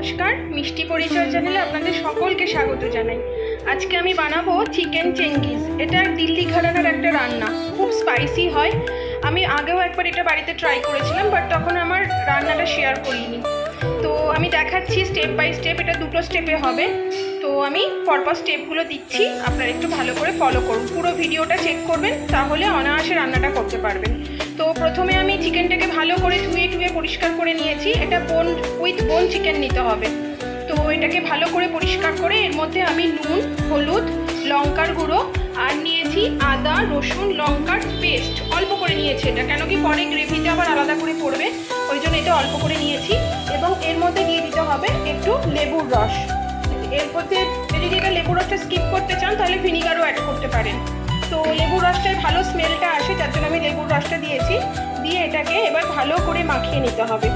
নমস্কার, মিষ্টি পরিচয় চ্যানেলে আপনাদের সকলকে স্বাগত জানাই। আজকে আমি বানাবো চিকেন চেঙ্গিস। এটা দিল্লি ঘরানার একটা রান্না, খুব স্পাইসি হয়। আমি আগেও একবার এটা বাড়িতে ট্রাই করেছিলাম, বাট তখন আমার রান্নাটা শেয়ার করিনি। তো আমি দেখাচ্ছি স্টেপ বাই স্টেপ, এটা দুটো স্টেপে হবে। তো আমি পরপর স্টেপগুলো দিচ্ছি, আপনারা একটু ভালো করে ফলো করুন, পুরো ভিডিওটা চেক করবেন, তাহলে অনায়াসে রান্নাটা করতে পারবেন। তো প্রথমে আমি চিকেনটাকে ভালো করে ধুয়ে পরিষ্কার করে নিয়েছি। এটা বোন উইথ বোন চিকেন নিতে হবে। তো এটাকে ভালো করে পরিষ্কার করে এর মধ্যে আমি নুন, হলুদ, লঙ্কার গুঁড়ো আর নিয়েছি আদা, রসুন, লঙ্কার পেস্ট অল্প করে নিয়েছি। এটা কেন কি পরে গ্রেভিতে আবার আলাদা করে পড়বে, ওই জন্য এটা অল্প করে নিয়েছি। এবং এর মধ্যে দিয়ে দিতে হবে একটু লেবুর রস। এর মধ্যে যদি এটা লেবুর রসটা স্কিপ করতে চান তাহলে ভিনিগারও অ্যাড করতে পারেন। তো লেবুর রসটায় ভালো স্মেলটা আসে, যার জন্য আমি লেবুর রসটা দিয়েছি। দিয়ে এটাকে এবার ভালো করে মাখিয়ে নিতে হবে।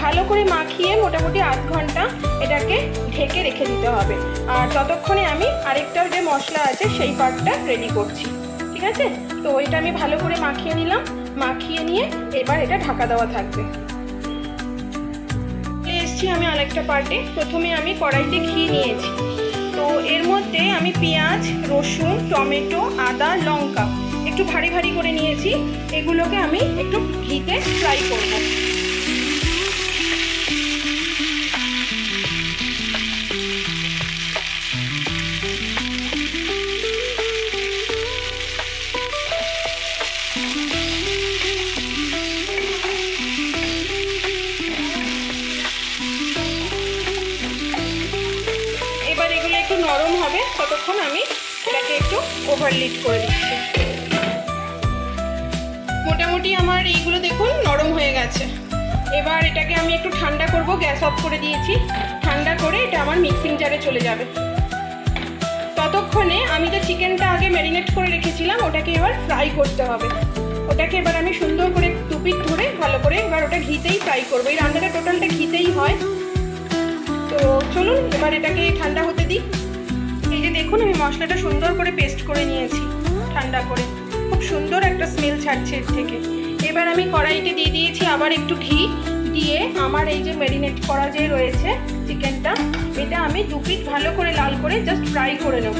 ভালো করে মাখিয়ে মোটামুটি আধ ঘন্টা এটাকে ঢেকে রেখে দিতে হবে। আর ততক্ষণে আমি আরেকটা যে মশলা আছে সেই পার্টটা রেডি করছি, ঠিক আছে? তো এটা আমি ভালো করে মাখিয়ে নিলাম। মাখিয়ে নিয়ে এবার এটা ঢাকা দেওয়া থাকবে। এসছি আমি আরেকটা পার্টে। প্রথমে আমি কড়াইতে ঘি নিয়েছি। তো এর মধ্যে আমি পেঁয়াজ, রসুন, টমেটো, আদা, লঙ্কা একটু ভারী ভারী করে নিয়েছি। এগুলোকে আমি একটু ঘিতে ফ্রাই করব। এবার এগুলো একটু নরম হবে, ততক্ষণ আমি এটাকে একটু ওভারলিড করে দিচ্ছি। মোটামুটি আমার এইগুলো দেখুন নরম হয়ে গেছে। এবার এটাকে আমি একটু ঠান্ডা করব, গ্যাস অফ করে দিয়েছি। ঠান্ডা করে এটা আমার মিক্সিং জারে চলে যাবে। ততক্ষণে আমি যে চিকেনটা আগে ম্যারিনেট করে রেখেছিলাম ওটাকে এবার ফ্রাই করতে হবে। ওটাকে এবার আমি সুন্দর করে দুপিট ধরে ভালো করে এবার ওটা ঘিতেই ফ্রাই করবো। এই রান্নাটা টোটালটা ঘিতেই হয়। তো চলুন এবার এটাকে ঠান্ডা হতে দিই। এই যে দেখুন আমি মশলাটা সুন্দর করে পেস্ট করে নিয়েছি ঠান্ডা করে। খুব সুন্দর একটা স্মেল ছাড়ছে এর থেকে। এবার আমি কড়াইতে দিয়ে দিয়েছি আবার একটু ঘি। দিয়ে আমার এই যে ম্যারিনেট করা যে রয়েছে চিকেনটা, এটা আমি দুপিট ভালো করে লাল করে জাস্ট ফ্রাই করে নেব।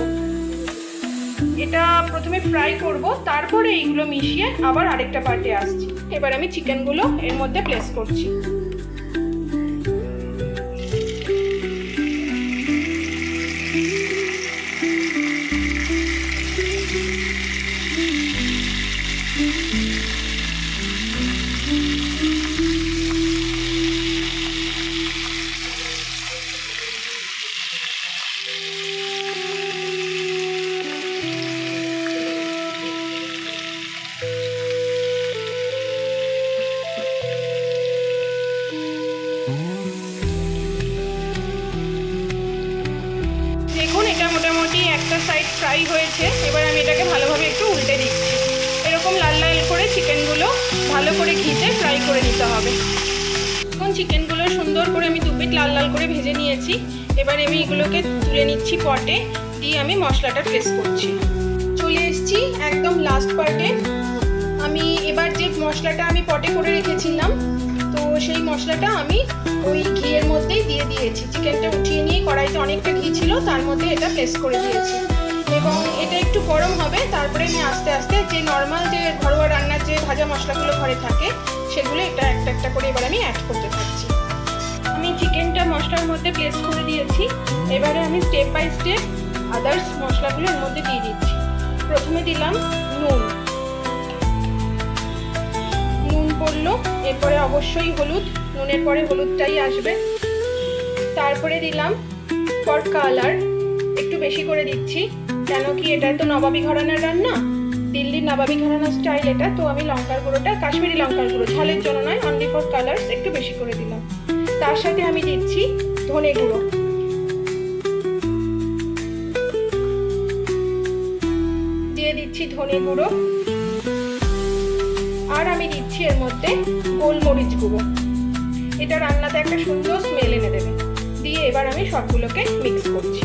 এটা প্রথমে ফ্রাই করব, তারপরে এইগুলো মিশিয়ে আবার আরেকটা পার্টে আসছি। এবার আমি চিকেনগুলো এর মধ্যে প্লেস করছি। দেখুন এটা মোটামুটি একটা সাইড ফ্রাই হয়েছে। এবার আমি এটাকে ভালোভাবে একটু উল্টে দিচ্ছি। এরকম লাল লাল করে চিকেনগুলো ভালো করে ঘিতে ফ্রাই করে নিতে হবে। এখন চিকেনগুলো সুন্দর করে আমি দুপিট লাল লাল করে ভেজে নিয়েছি। এবার আমি এগুলোকে তুলে নিচ্ছি পটে, দিয়ে আমি মশলাটা প্রেস করছি। চলে এসেছি একদম লাস্ট পার্টে। আমি এবার যে মশলাটা আমি পটে করে রেখেছিলাম, তো সেই মশলাটা আমি ওই ঘিয়ের মধ্যেই দিয়ে দিয়েছি। চিকেনটা উঠিয়ে নিয়ে কড়াইতে অনেকটা ঘি ছিল, তার মধ্যে এটা প্লেস করে দিয়েছি। এবং এটা একটু গরম হবে, তারপরে আমি আস্তে আস্তে যে নর্মাল যে ঘরোয়া রান্নার যে ভাজা মশলাগুলো ঘরে থাকে সেগুলো এটা একটা একটা করে এবার আমি অ্যাড করতে থাকছি। আমি চিকেনটা মশলার মধ্যে প্লেস করে দিয়েছি। এবারে আমি স্টেপ বাই স্টেপ আদার্স মশলাগুলো এর মধ্যে দিয়ে দিচ্ছি। প্রথমে দিলাম নুন পড়লো, এরপরে অবশ্যই হলুদ, নুনের পরে হলুদটাই আসবে। তারপরে দিলাম ফর কালার, একটু বেশি করে দিচ্ছি, কেন কি এটা তো নবাবী ঘরানার রান্না, দিল্লির নবাবী ঘরানার স্টাইল এটা। তো আমি লঙ্কার গুঁড়োটা কাশ্মীরি লঙ্কার গুঁড়ো, ঝালের জন্য নয়, অনলি ফর কালার্স, একটু বেশি করে দিলাম। তার সাথে আমি দিচ্ছি ধনে গুঁড়ো, দিয়ে দিচ্ছি ধনে গুঁড়ো। আর আমি দিচ্ছি এর মধ্যে গোলমরিচ গুঁড়ো। এটা রান্নাতে একটা সুন্দর স্মেল এনে দেবে। দিয়ে এবার আমি সবগুলোকে মিক্স করছি।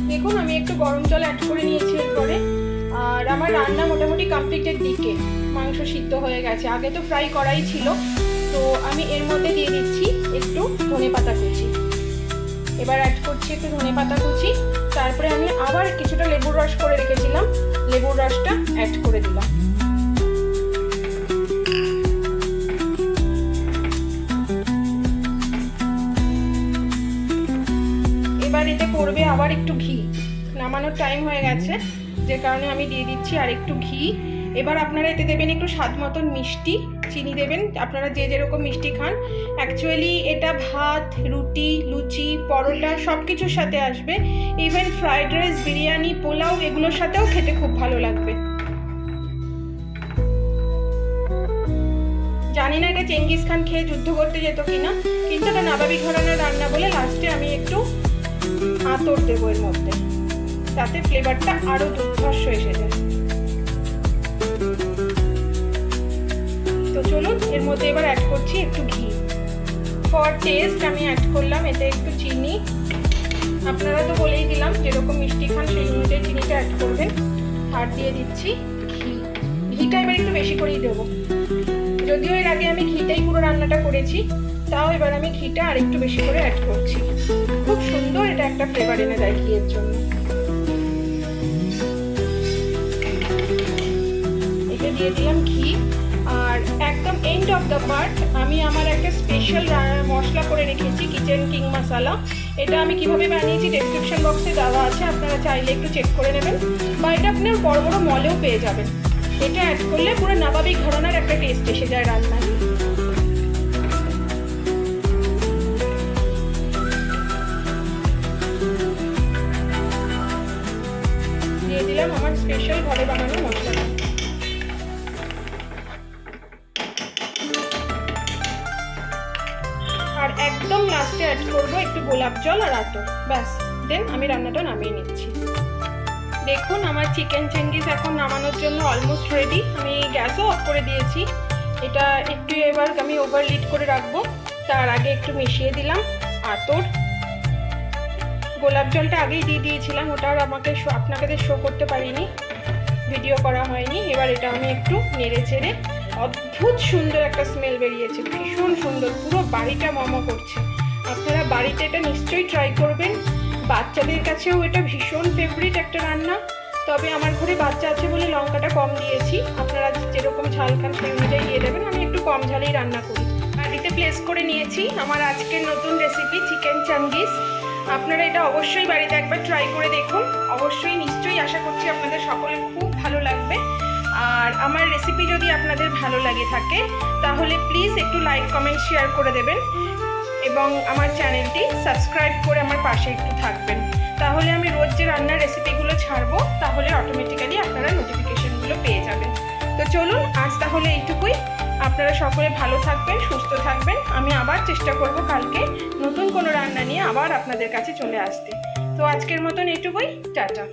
দেখুন আমি একটু গরম জল অ্যাড করে নিয়েছি এরপরে। আর আমার রান্না মোটামুটি মোটামুটি কমপ্লিটের দিকে, মাংস সিদ্ধ হয়ে গেছে। আগে তো ফ্রাই করাই ছিল। তো আমি এর মধ্যে দিয়ে দিচ্ছি একটু ধনেপাতা কুচি। এবার অ্যাড করছি একটু ধনেপাতা কুচি। তারপরে আমি আবার কিছুটা লেবুর রস করে রেখেছিলাম, লেবুর রসটা অ্যাড করে দিলাম। এবার এতে পড়বে আবার একটু ঘি। নামানোর টাইম হয়ে গেছে, যে কারণে আমি দিয়ে দিচ্ছি আর একটু ঘি। এবার আপনারা এতে দেবেন একটু স্বাদ মতন মিষ্টি, চিনি দেবেন আপনারা যে যেরকম মিষ্টি খান। অ্যাকচুয়ালি এটা ভাত, রুটি, লুচি, পরোটা সব কিছুর সাথে আসবে। Even fried rice, biryani, pulao এগুলোর সাথেও খেতে খুব ভালো লাগবে। জানি না এটা চেঙ্গিস খান খেয়ে যুদ্ধ করতে যেত কিনা, কিন্তু এটা নবাবী ঘরানার রান্না বলে লাস্টে আমি একটু আতর দেবো এর মধ্যে, তাতে ফ্লেভারটা আরো দুর্ধর্ষ এসে যায়। তো চলুন এর মধ্যে এবার অ্যাড করছি একটু ঘি। ফর টেস্ট আমি অ্যাড করলাম এতে একটু চিনি। আপনারা তো বলেই দিলাম যেরকম মিষ্টি খান সেই অনুযায়ী চিনিটা অ্যাড করবেন। আর দিয়ে দিচ্ছি ঘি। ঘিটা এবার একটু বেশি করেই দেবো, যদিও এর আগে আমি ঘিটাই পুরো রান্নাটা করেছি, তাও এবার আমি ঘিটা আর একটু বেশি করে অ্যাড করছি। খুব সুন্দর এটা একটা ফ্লেভার এনে দেয় ঘিয়ের জন্য। এটা দিয়ে দিলাম ঘি। আর একদম এন্ড অফ দ্য পার্ট আমি আমার একটা স্পেশাল মশলা করে রেখেছি, কিচেন কিং মশলা। এটা আমি কিভাবে বানিয়েছি ডেসক্রিপশন বক্সে দেওয়া আছে, আপনারা চাইলে একটু চেক করে নেবেন, বা এটা আপনার বড় বড় মলেও পেয়ে যাবেন। এটা অ্যাড করলে পুরো নবাবী ঘরানার একটা টেস্ট এসে যায় রান্নায়। দিয়ে দিলাম আমার স্পেশাল ঘরে বানানো মশলা। আর একদম লাস্টে অ্যাড করবো একটু গোলাপ জল আর আতর, ব্যাস। দেন আমি রান্নাটা নামিয়ে নিচ্ছি। দেখুন আমার চিকেন চেঙ্গিস এখন নামানোর জন্য অলমোস্ট রেডি। আমি গ্যাসও অফ করে দিয়েছি। এটা একটু এবার আমি ওভারলিড করে রাখবো। তার আগে একটু মিশিয়ে দিলাম আতর। গোলাপ জলটা আগেই দিয়ে দিয়েছিলাম, ওটা আর আপনাদের শো করতে পারিনি, ভিডিও করা হয়নি। এবার এটা আমি একটু নেড়ে চেড়ে, অদ্ভুত সুন্দর একটা স্মেল বেরিয়েছে, ভীষণ সুন্দর, পুরো বাড়িটা মমো করছে। আপনারা বাড়িতে এটা নিশ্চয়ই ট্রাই করবেন। বাচ্চাদের কাছেও এটা ভীষণ ফেভারিট একটা রান্না। তবে আমার ঘরে বাচ্চা আছে বলে লঙ্কাটা কম দিয়েছি, আপনারা যেরকম ঝাল খান সেই অনুযায়ী দিয়ে দেবেন। আমি একটু কম ঝালেই রান্না করি। বাড়িতে প্লেস করে নিয়েছি আমার আজকের নতুন রেসিপি চিকেন চাঙ্গিস। আপনারা এটা অবশ্যই বাড়িতে একবার ট্রাই করে দেখুন। অবশ্যই নিশ্চয়ই আশা করছি আপনাদের সকলের খুব ভালো লাগবে। আর আমার রেসিপি যদি আপনাদের ভালো লাগে থাকে তাহলে প্লিজ একটু লাইক, কমেন্ট, শেয়ার করে দেবেন এবং আমার চ্যানেলটি সাবস্ক্রাইব করে আমার পাশে একটু থাকবেন। তাহলে আমি রোজ যে রান্নার রেসিপিগুলো ছাড়বো তাহলে অটোমেটিক্যালি আপনারা নোটিফিকেশনগুলো পেয়ে যাবেন। তো চলুন আজ তাহলে এইটুকুই। আপনারা সকলে ভালো থাকবেন, সুস্থ থাকবেন। আমি আবার চেষ্টা করব কালকে নতুন কোনো রান্না নিয়ে আবার আপনাদের কাছে চলে আসতে। তো আজকের মতন এইটুকুই, টাটা।